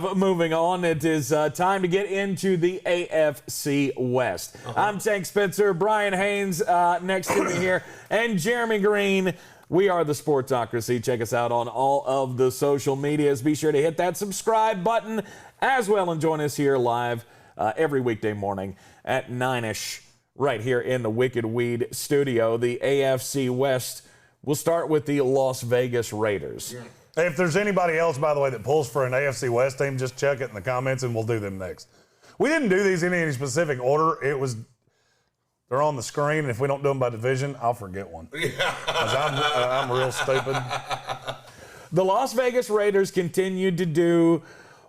Moving on, it is time to get into the AFC West. I'm Tank Spencer, Brian Haynes next to me here, and Jeremy Greene. We are the Sportsocracy. Check us out on all of the social medias. Be sure to hit that subscribe button as well and join us here live every weekday morning at 9-ish right here in the Wicked Weed studio. The AFC West, we'll start with the Las Vegas Raiders. Yeah. If there's anybody else, by the way, that pulls for an AFC West team, just check it in the comments and we'll do them next. We didn't do these in any specific order. They're on the screen, and if we don't do them by division, I'll forget one. Because I'm real stupid. The Las Vegas Raiders continued to do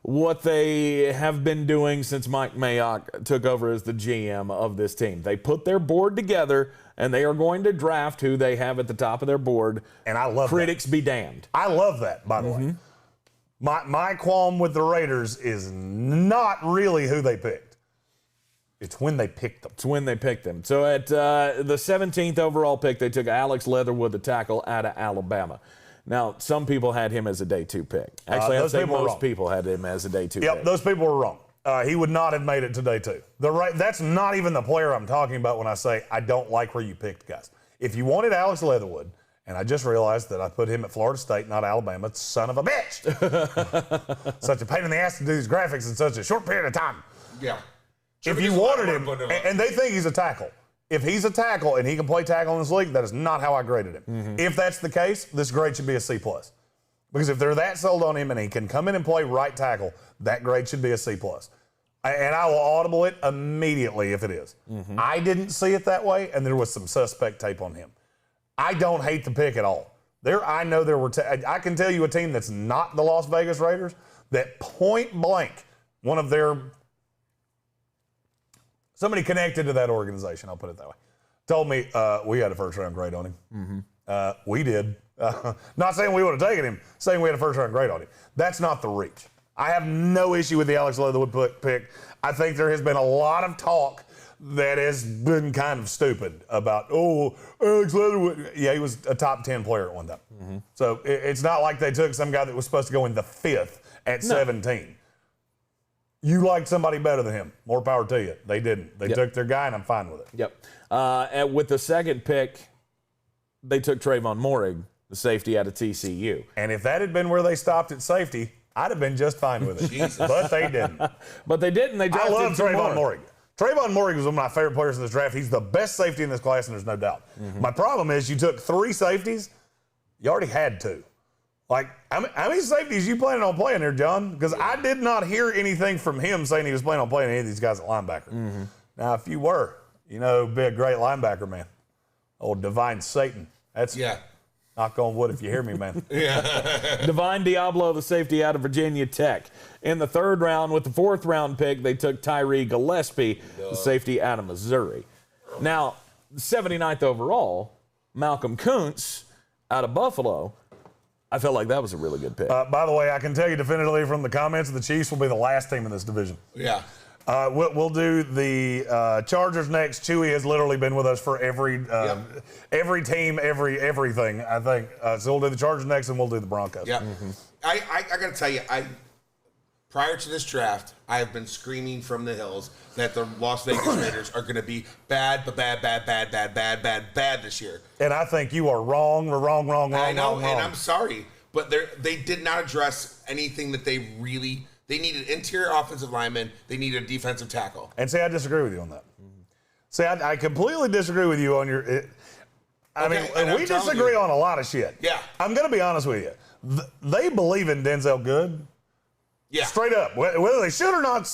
what they have been doing since Mike Mayock took over as the GM of this team. They put their board together, and they are going to draft who they have at the top of their board. And I love Critics be damned. I love that, by the way. My qualm with the Raiders is not really who they picked. It's when they picked them. It's when they picked them. So at the 17th overall pick, they took Alex Leatherwood, the tackle, out of Alabama. Now, some people had him as a day 2 pick. Actually, I'd say most people had him as a day 2 pick. Yep, those people were wrong. He would not have made it to day 2. That's not even the player I'm talking about when I say I don't like where you picked guys. If you wanted Alex Leatherwood, and I just realized that I put him at Florida State, not Alabama, son of a bitch. Such a pain in the ass to do these graphics in such a short period of time. Yeah. If you wanted him, and they think he's a tackle. If he's a tackle and he can play tackle in this league, that is not how I graded him. If that's the case, this grade should be a C+. Because if they're that sold on him and he can come in and play right tackle, that grade should be a C+. And I will audible it immediately if it is. I didn't see it that way, and there was some suspect tape on him. I don't hate the pick at all. I know there were. I can tell you a team that's not the Las Vegas Raiders that point blank, one of their somebody connected to that organization, I'll put it that way, told me we had a first-round grade on him. We did. Not saying we would have taken him, saying we had a first-round grade on him. That's not the reach. I have no issue with the Alex Leatherwood pick. I think there has been a lot of talk that has been kind of stupid about, Alex Leatherwood. Yeah, he was a top 10 player at one time. So it's not like they took some guy that was supposed to go in the 5th at 17. You liked somebody better than him. More power to you. They didn't. They took their guy, and I'm fine with it. Yep. With the second pick, they took Trayvon Moehrig, the safety out of TCU. And if that had been where they stopped at safety, I'd have been just fine with it. But they didn't. But they didn't. They drafted I love Trayvon Moehrig. Trayvon Moehrig was one of my favorite players in this draft. He's the best safety in this class, and there's no doubt. My problem is you took 3 safeties. You already had 2. Like, how many safeties you planning on playing there, John? Because I did not hear anything from him saying he was planning on playing any of these guys at linebacker. Now, if you were, be a great linebacker, man. Old Divine Satan. That's knock on wood if you hear me, man. Divine Diablo, the safety out of Virginia Tech. In the 3rd round, with the 4th round pick, they took Tyree Gillespie, the safety out of Missouri. Now, 79th overall, Malcolm Kuntz out of Buffalo. I felt like that was a really good pick. By the way, I can tell you definitively from the comments, the Chiefs will be the last team in this division. Yeah. We'll do the Chargers next. Chewy has literally been with us for every team, everything, I think. So we'll do the Chargers next, and we'll do the Broncos. Yeah. I got to tell you, prior to this draft, I have been screaming from the hills that the Las Vegas Raiders are going to be bad this year. And I think you are wrong. We're wrong. I know, and I'm sorry, but they did not address anything that they needed interior offensive linemen. They needed a defensive tackle. And see, I disagree with you on that. See, I completely disagree with you on your. We disagree on a lot of shit. Yeah. I'm going to be honest with you. They believe in Denzel Good. Yeah. Straight up. Whether they should or not,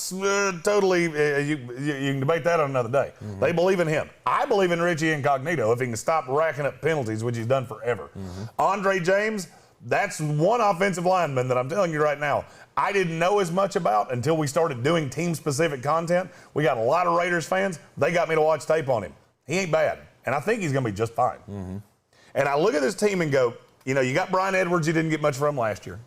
totally, you can debate that on another day. They believe in him. I believe in Richie Incognito if he can stop racking up penalties, which he's done forever. Andre James, that's one offensive lineman that I'm telling you right now, I didn't know as much about until we started doing team-specific content. We got a lot of Raiders fans. They got me to watch tape on him. He ain't bad, and I think he's going to be just fine. And I look at this team and go, you got Brian Edwards, you didn't get much from last year.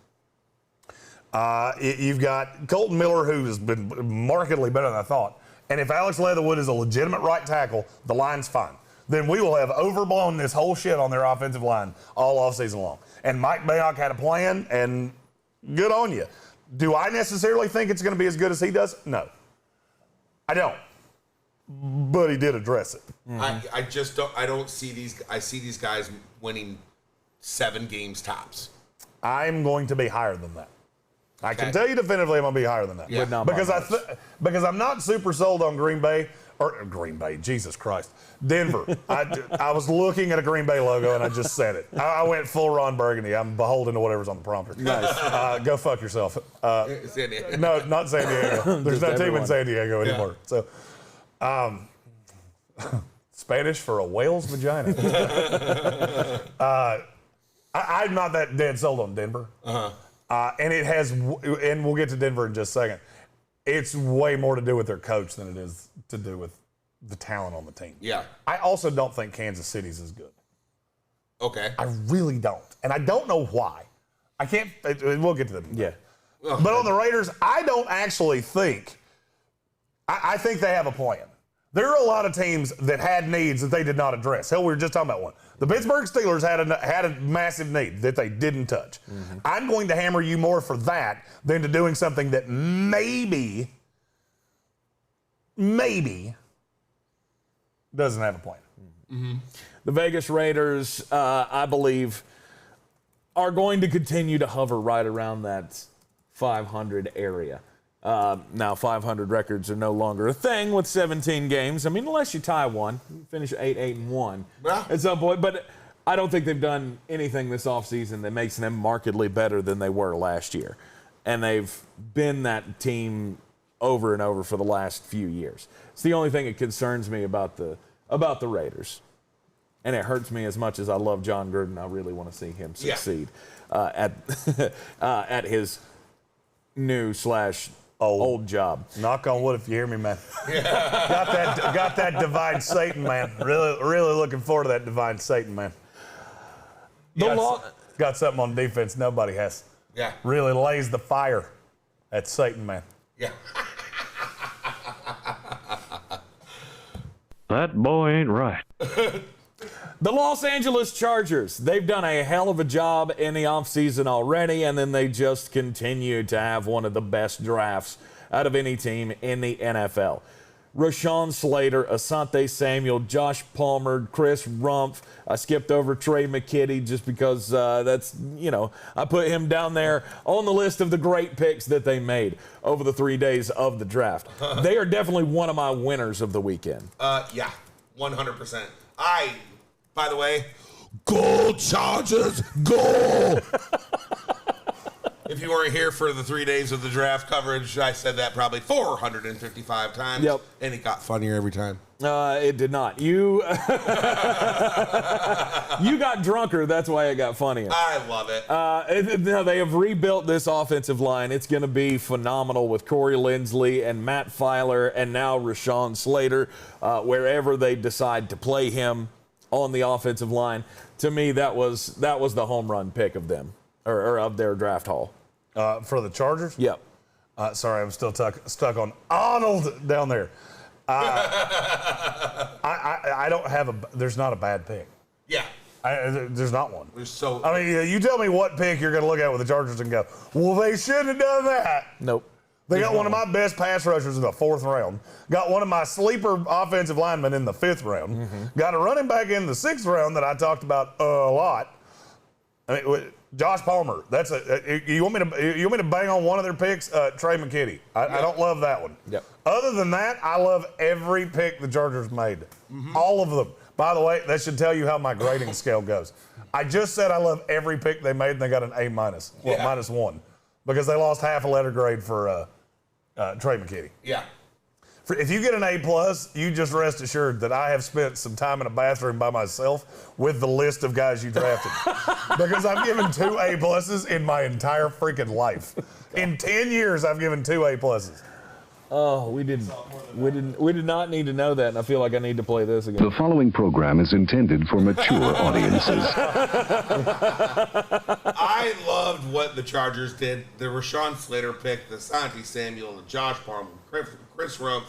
You've got Colton Miller, who has been markedly better than I thought. And if Alex Leatherwood is a legitimate right tackle, the line's fine. Then we will have overblown this whole shit on their offensive line all offseason long. And Mike Mayock had a plan, and good on you. Do I necessarily think it's going to be as good as he does? No. I don't. But he did address it. I just don't. I don't see these. I see these guys winning 7 games tops. I'm going to be higher than that. I can tell you definitively I'm going to be higher than that. Yeah. Because I'm not super sold on Green Bay. Jesus Christ. Denver. I was looking at a Green Bay logo and I just said it. I went full Ron Burgundy. I'm beholden to whatever's on the prompter. Nice. Go fuck yourself. San Diego. No, not San Diego. There's no team in San Diego anymore. So, Spanish for a whale's vagina. I'm not that dead sold on Denver. And it has, and we'll get to Denver in just a second. It's way more to do with their coach than it is to do with the talent on the team. Yeah. I also don't think Kansas City's as good. Okay. I really don't. And I don't know why. I can't, we'll get to them. Yeah. But on the Raiders, I don't actually think, I think they have a plan. There are a lot of teams that had needs that they did not address. Hell, we were just talking about one. The Pittsburgh Steelers had a massive need that they didn't touch. Mm-hmm. I'm going to hammer you more for that than to doing something that maybe doesn't have a plan. Mm-hmm. The Vegas Raiders, I believe, are going to continue to hover right around that 500 area. Now, 500 records are no longer a thing with 17 games. I mean, unless you tie one, you finish 8-1 at some point. But I don't think they've done anything this offseason that makes them markedly better than they were last year. And they've been that team over and over for the last few years. It's the only thing that concerns me about the Raiders. And it hurts me as much as I love John Gruden. I really want to see him succeed at his new / old job. Knock on wood if you hear me, man. Got that divine Satan, man. Really looking forward to that divine Satan, man. Got something on defense nobody has. Yeah. Really lays the fire at Satan, man. Yeah. That boy ain't right. The Los Angeles Chargers, they've done a hell of a job in the offseason already, and then they just continue to have one of the best drafts out of any team in the NFL. Rashawn Slater, Asante Samuel, Josh Palmer, Chris Rumpf. I skipped over Trey McKitty just because that's, I put him down there on the list of the great picks that they made over the 3 days of the draft. They are definitely one of my winners of the weekend. Yeah, 100%. By the way, go Chargers, go! If you weren't here for the 3 days of the draft coverage, I said that probably 455 times. Yep. And it got funnier every time. It did not. You got drunker. That's why it got funnier. I love it. No, they have rebuilt this offensive line. It's going to be phenomenal with Corey Linsley and Matt Filer and now Rashawn Slater, wherever they decide to play him on the offensive line. To me, that was the home run pick of them or of their draft haul. For the Chargers? Yep. Sorry, I'm still stuck on Arnold down there. I don't have there's not a bad pick. Yeah. There's not one. I mean, you tell me what pick you're going to look at with the Chargers and go, well, they shouldn't have done that. Nope. They got one of my best pass rushers in the 4th round. Got one of my sleeper offensive linemen in the 5th round. Mm-hmm. Got a running back in the 6th round that I talked about a lot. I mean, Josh Palmer. That's you want me to bang on one of their picks? Trey McKitty. I don't love that one. Yep. Other than that, I love every pick the Chargers made. Mm-hmm. All of them. By the way, that should tell you how my grading scale goes. I just said I love every pick they made, and they got an A-. Well, -1. Because they lost half a letter grade for Trey McKitty. Yeah. If you get an A+, you just rest assured that I have spent some time in a bathroom by myself with the list of guys you drafted. Because I've given 2 A+ in my entire freaking life. In 10 years, I've given 2 A+. Oh, we did not need to know that, and I feel like I need to play this again. The following program is intended for mature audiences. I loved what the Chargers did. The Rashawn Slater pick, the Asante Samuel, the Josh Palmer, Chris Rumpf,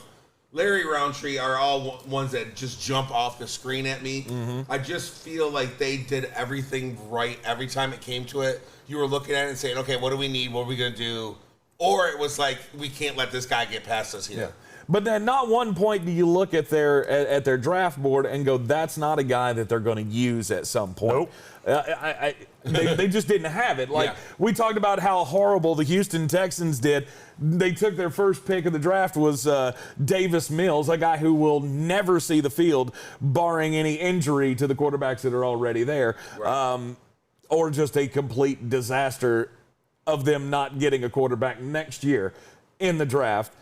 Larry Roundtree are all ones that just jump off the screen at me. Mm-hmm. I just feel like they did everything right every time it came to it. You were looking at it and saying, okay, what do we need? What are we going to do? or it was like, we can't let this guy get past us here. Yeah. But then not one point do you look at their draft board and go, that's not a guy that they're going to use at some point. Nope. They just didn't have it. Like, we talked about how horrible the Houston Texans did. They took their first pick of the draft was Davis Mills, a guy who will never see the field, barring any injury to the quarterbacks that are already there, right. Or just a complete disaster of them not getting a quarterback next year in the draft.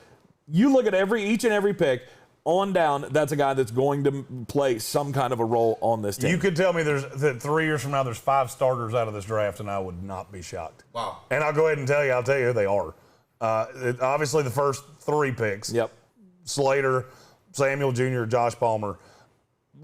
You look at each and every pick on down, that's a guy that's going to play some kind of a role on this team. You could tell me that 3 years from now there's 5 starters out of this draft, and I would not be shocked. Wow. And I'll go ahead and I'll tell you who they are. Obviously, the first 3 picks. Yep. Slater, Samuel Jr., Josh Palmer.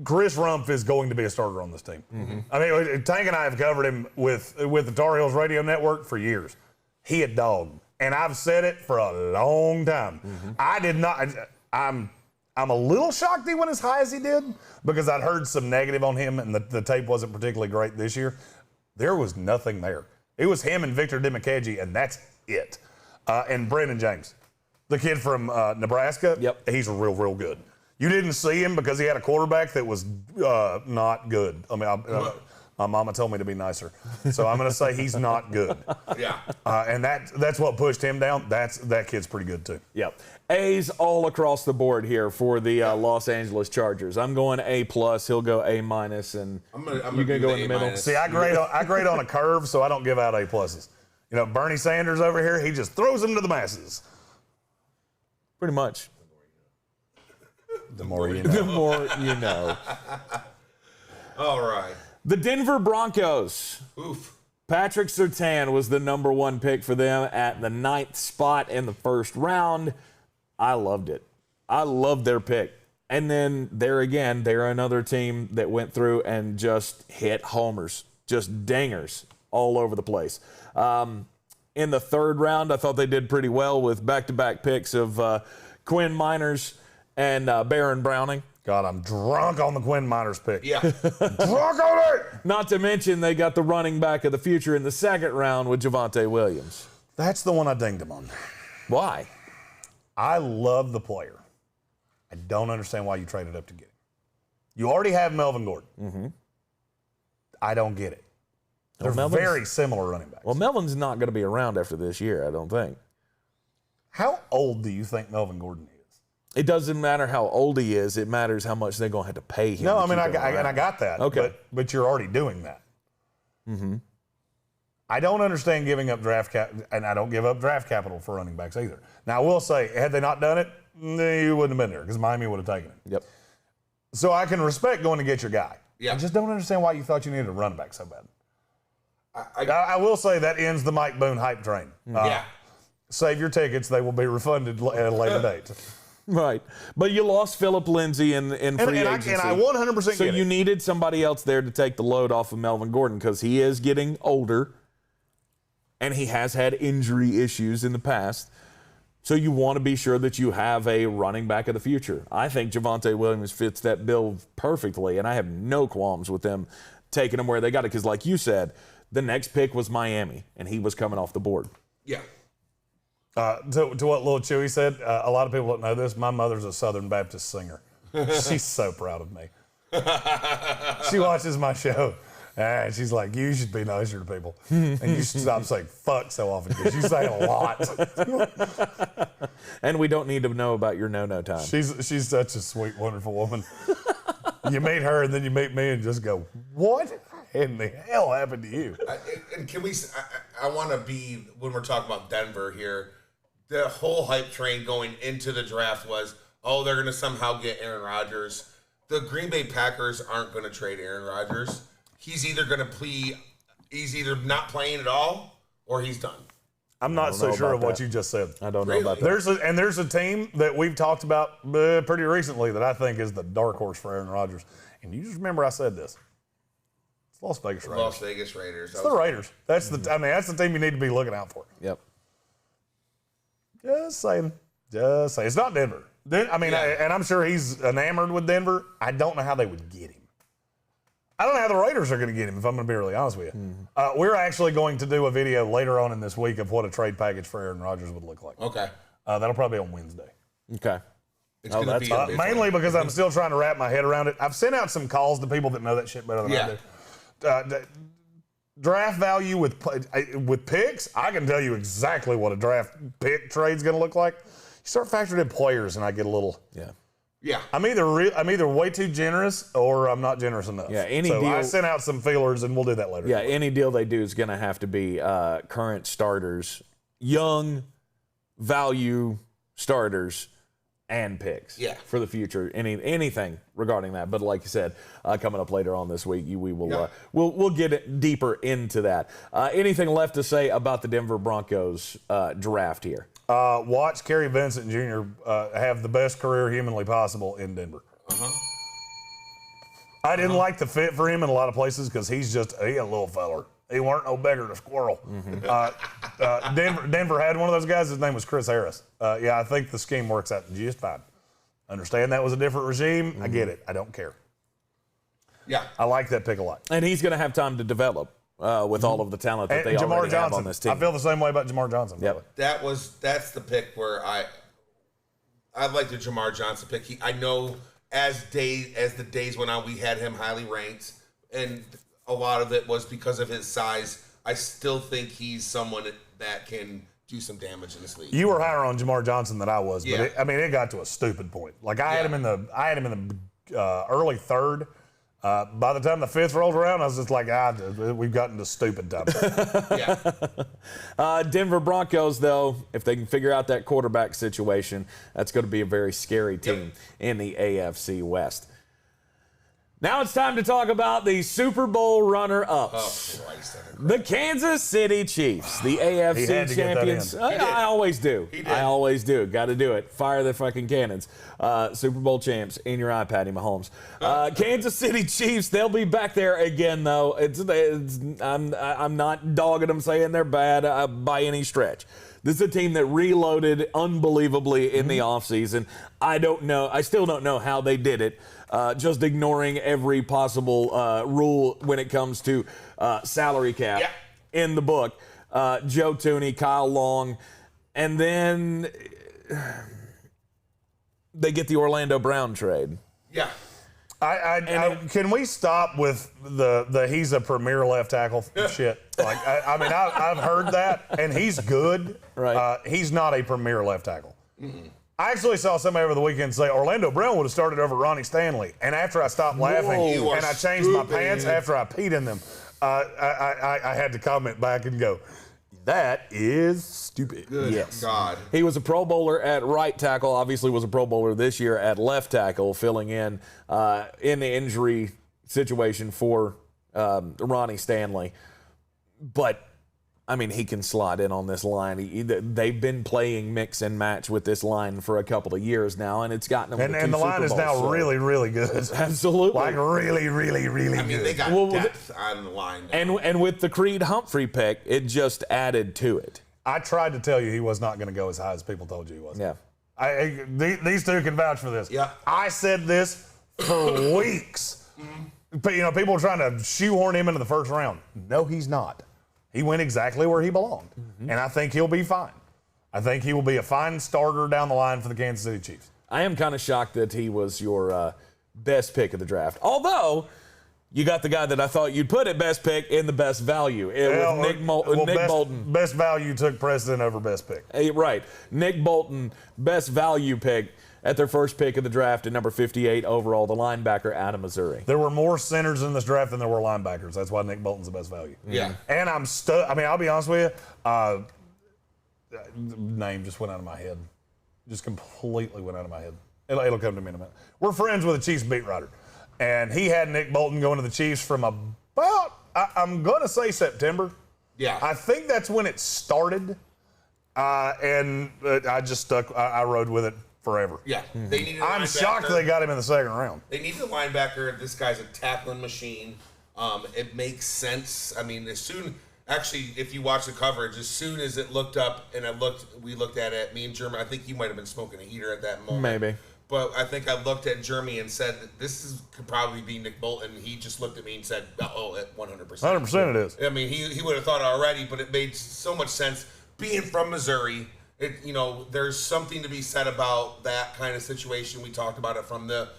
Chris Rumpf is going to be a starter on this team. Mm-hmm. I mean, Tank and I have covered him with the Tar Heels radio network for years. He a dog. And I've said it for a long time. Mm-hmm. I did not. I'm a little shocked he went as high as he did because I'd heard some negative on him and the tape wasn't particularly great this year. There was nothing there. It was him and Victor Dimukeje, and that's it. And Brendan James, the kid from Nebraska. Yep. He's real, real good. You didn't see him because he had a quarterback that was not good. I mean, my mama told me to be nicer, so I'm going to say he's not good. Yeah. And that's what pushed him down. That kid's pretty good too. Yep. A's all across the board here for the Los Angeles Chargers. I'm going A+. He'll go A-, and I'm you're going to go in the middle. See, I grade on a curve, so I don't give out A+. You know, Bernie Sanders over here, he just throws them to the masses. Pretty much. The more you know. The more you know. All right. The Denver Broncos. Oof. Patrick Surtain was the number 1 pick for them at the 9th spot in the first round. I loved it. I loved their pick. And then there again, they're another team that went through and just hit homers, just dingers all over the place. In the 3rd round, I thought they did pretty well with back-to-back picks of Quinn Miners and Baron Browning. God, I'm drunk on the Quinn Miners pick. Yeah. Drunk on it! Not to mention they got the running back of the future in the 2nd round with Javonte Williams. That's the one I dinged him on. Why? I love the player. I don't understand why you traded up to get him. You already have Melvin Gordon. Mm-hmm. I don't get it. They're very similar running backs. Well, Melvin's not going to be around after this year, I don't think. How old do you think Melvin Gordon is? It doesn't matter how old he is. It matters how much they're going to have to pay him. No, I mean, I got that. Okay. But you're already doing that. Mm-hmm. I don't understand giving up draft cap, and I don't give up draft capital for running backs either. Now, I will say, had they not done it, you wouldn't have been there because Miami would have taken him. Yep. So I can respect going to get your guy. Yeah. I just don't understand why you thought you needed a running back so bad. I will say that ends the Mike Boone hype train. Yeah. Save your tickets. They will be refunded at a later date. Right. But you lost Phillip Lindsay in free agency. And I 100% So get you it. needed somebody else there to take the load off of Melvin Gordon because he is getting older and he has had injury issues in the past. So you want to be sure that you have a running back of the future. I think Javonte Williams fits that bill perfectly, and I have no qualms with them taking him where they got it because, like you said, the next pick was Miami, and he was coming off the board. Yeah. To what Lil Chewy said, a lot of people don't know this. My mother's a Southern Baptist singer. She's so proud of me. She watches my show, and she's like, you should be nicer to people. And you should stop saying fuck so often because you say a lot. And we don't need to know about your no-no time. She's such a sweet, wonderful woman. You meet her, and then you meet me and just go, what in the hell happened to you? And can we? I want to be when we're talking about Denver here. The whole hype train going into the draft was, oh, they're going to somehow get Aaron Rodgers. The Green Bay Packers aren't going to trade Aaron Rodgers. He's either going to play. He's either not playing at all or he's done. I'm not so sure of what you just said. I don't know about that. There's a team that we've talked about pretty recently that I think is the dark horse for Aaron Rodgers. And you just remember I said this. It's Las Vegas Raiders. Las Vegas Raiders. It's the Raiders. That's the team you need to be looking out for. Yep. Just saying. It's not Denver. And I'm sure he's enamored with Denver. I don't know how they would get him. I don't know how the Raiders are going to get him, if I'm going to be really honest with you. We're actually going to do a video later on in this week of what a trade package for Aaron Rodgers would look like. Okay. That'll probably be on Wednesday. Okay. It's going to be mainly because I'm still trying to wrap my head around it. I've sent out some calls to people that know that shit better than I do. Draft value with picks, I can tell you exactly what a draft pick trade's going to look like. You start factoring in players, and I get a little. Yeah. I'm either way too generous or I'm not generous enough. Yeah, so I sent out some feelers, and we'll do that later. Yeah, any deal they do is going to have to be current starters, young value starters, and picks. Yeah. For the future. Anything regarding that. But like you said, coming up later on this week, we will we'll get it deeper into that. Anything left to say about the Denver Broncos draft here? Watch Kerry Vincent Jr. Have the best career humanly possible in Denver. I didn't like the fit for him in a lot of places because he's a little feller. He weren't no beggar than a squirrel. Denver had one of those guys. His name was Chris Harris. I think the scheme works out just fine. Understand that was a different regime. I get it. I don't care. Yeah. I like that pick a lot. And he's going to have time to develop with all of the talent that they already have on this team. I feel the same way about Jamar Johnson. Yep. That's the pick where I like the Jamar Johnson pick. I know as the days went on, we had him highly ranked, and a lot of it was because of his size. I still think he's someone that can do some damage in this league. You were higher on Jamar Johnson than I was, but it got to a stupid point. Like I had him in the early third. By the time the fifth rolled around, I was just like, we've gotten to stupid time. Denver Broncos, though, if they can figure out that quarterback situation, that's going to be a very scary team in the AFC West. Now it's time to talk about the Super Bowl runner-ups. Oh, Christ. The Kansas City Chiefs, the AFC champions. I always do. I always do. Got to do it. Fire the fucking cannons. Super Bowl champs in your eye, Patty Mahomes. Kansas City Chiefs, they'll be back there again, though. I'm not dogging them saying they're bad by any stretch. This is a team that reloaded unbelievably in the offseason. I still don't know how they did it. Just ignoring every possible rule when it comes to salary cap in the book. Joe Tooney, Kyle Long, and then they get the Orlando Brown trade. Yeah. Can we stop with the he's a premier left tackle shit? Like I've heard that, and he's good. Right. He's not a premier left tackle. I actually saw somebody over the weekend say Orlando Brown would have started over Ronnie Stanley, and after I stopped laughing and I changed my pants after I peed in them, I had to comment back and go, that is stupid. Good God. He was a Pro Bowler at right tackle, obviously was a Pro Bowler this year at left tackle, filling in the injury situation for Ronnie Stanley. But, I mean, he can slot in on this line. They've been playing mix and match with this line for a couple of years now, and it's gotten them to and the line is now really, really good. Absolutely. Like really, really, really good. I mean, they got depth on the line now. And with the Creed Humphrey pick, it just added to it. I tried to tell you he was not going to go as high as people told you he was. Yeah. These two can vouch for this. Yeah. I said this for weeks. But, people were trying to shoehorn him into the first round. No, he's not. He went exactly where he belonged. And I think he'll be fine. I think he will be a fine starter down the line for the Kansas City Chiefs. I am kind of shocked that he was your best pick of the draft. Although, you got the guy that I thought you'd put at best pick in the best value. Nick Bolton. Best value took precedent over best pick. Right. Nick Bolton, best value pick at their first pick of the draft at number 58 overall, the linebacker out of Missouri. There were more centers in this draft than there were linebackers. That's why Nick Bolton's the best value. Yeah. And I'm stuck. I mean, I'll be honest with you. The name just went out of my head. Just completely went out of my head. It'll come to me in a minute. We're friends with a Chiefs beat writer. And he had Nick Bolton going to the Chiefs from about, I'm going to say September. Yeah. I think that's when it started. And I just stuck. I rode with it forever. Yeah. They needed I'm shocked they got him in the second round. They needed a linebacker. This guy's a tackling machine. It makes sense. I mean, actually, if you watch the coverage, as soon as it looked up and we looked at it, me and German, I think you might have been smoking a heater at that moment. Maybe. But I think I looked at Jeremy and said that could probably be Nick Bolton. He just looked at me and said, "Oh, at 100%." 100% it is. I mean, he would have thought it already, but it made so much sense. Being from Missouri, there's something to be said about that kind of situation. We talked about it from the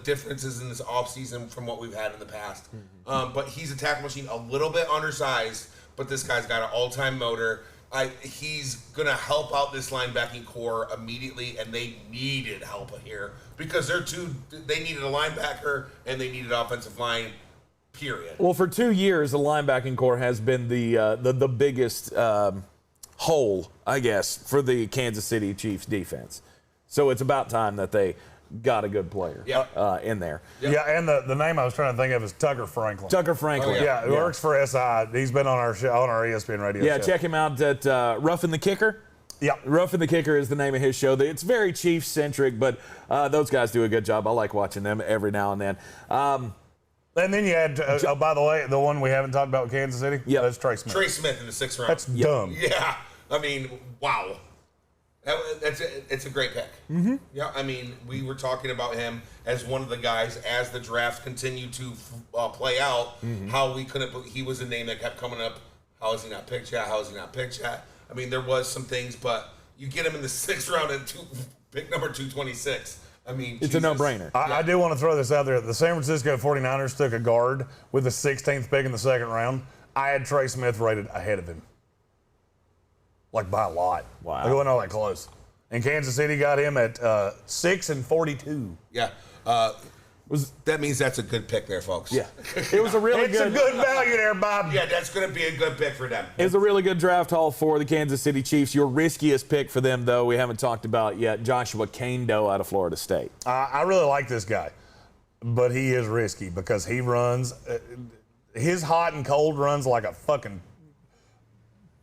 differences in this offseason from what we've had in the past. But he's a tackle machine, a little bit undersized, but this guy's got an all-time motor. He's going to help out this linebacking core immediately, and they needed help here because they needed a linebacker and they needed offensive line, period. Well, for 2 years, the linebacking core has been the biggest hole, I guess, for the Kansas City Chiefs defense. So it's about time that they got a good player in there. Yeah, and the name I was trying to think of is Tucker Franklin. Tucker Franklin. Oh, Yeah, he works for SI. He's been on our show, on our ESPN Radio show. Check him out at Roughing the Kicker. Yeah. Roughing the Kicker is the name of his show. It's very Chiefs-centric, but those guys do a good job. I like watching them every now and then. And then you had, by the way, the one we haven't talked about with Kansas City? Yeah. That's Trey Smith. Trey Smith in the 6th round. That's dumb. Yeah. I mean, wow. It's a great pick. Mm-hmm. Yeah, I mean, we were talking about him as one of the guys as the draft continued to play out, how we couldn't, he was a name that kept coming up. How is he not picked yet? How is he not picked yet? I mean, there was some things, but you get him in the 6th round at pick number 226. I mean, it's a no-brainer. I do want to throw this out there. The San Francisco 49ers took a guard with the 16th pick in the 2nd round. I had Trey Smith rated ahead of him. Like by a lot. Wow. It wasn't all that close. And Kansas City got him at 6 and 42. Yeah. That means that's a good pick there, folks. Yeah. It was a really It's a good value there, Bob. Yeah, that's going to be a good pick for them. It was a really good draft haul for the Kansas City Chiefs. Your riskiest pick for them, though, we haven't talked about yet, Joshua Kaindoh out of Florida State. I really like this guy, but he is risky because he runs, his hot and cold runs like a fucking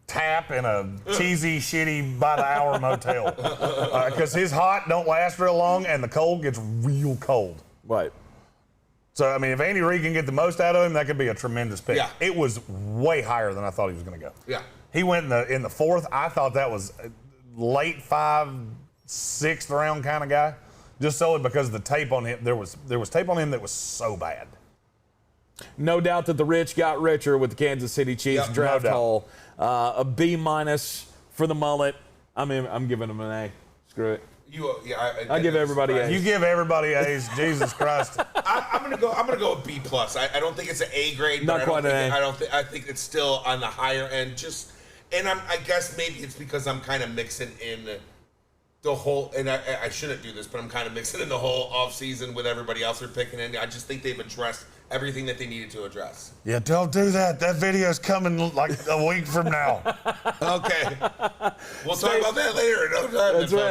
tap in a cheesy, shitty, by-the-hour motel. Because his hot don't last real long, and the cold gets real cold. Right. So, I mean, if Andy Reid can get the most out of him, that could be a tremendous pick. Yeah. It was way higher than I thought he was going to go. Yeah. He went in the 4th. I thought that was late 5, 6th round kind of guy. Just solely because of the tape on him. There was tape on him that was so bad. No doubt that the rich got richer with the Kansas City Chiefs Yep, draft no doubt. haul. A B- for the mullet. I'm giving him an A. Screw it. I give everybody A's. You give everybody A's. Jesus Christ. I'm gonna go with B+. I don't think it's an A grade. Not quite an A. I think it's still on the higher end. I guess maybe it's because I'm kind of mixing in the whole, and I shouldn't do this, but I'm kind of mixing in the whole offseason with everybody else they're picking in. I just think they've addressed everything that they needed to address. Yeah, don't do that. That video's coming like a week from now. Okay. We'll talk about that later. That's right.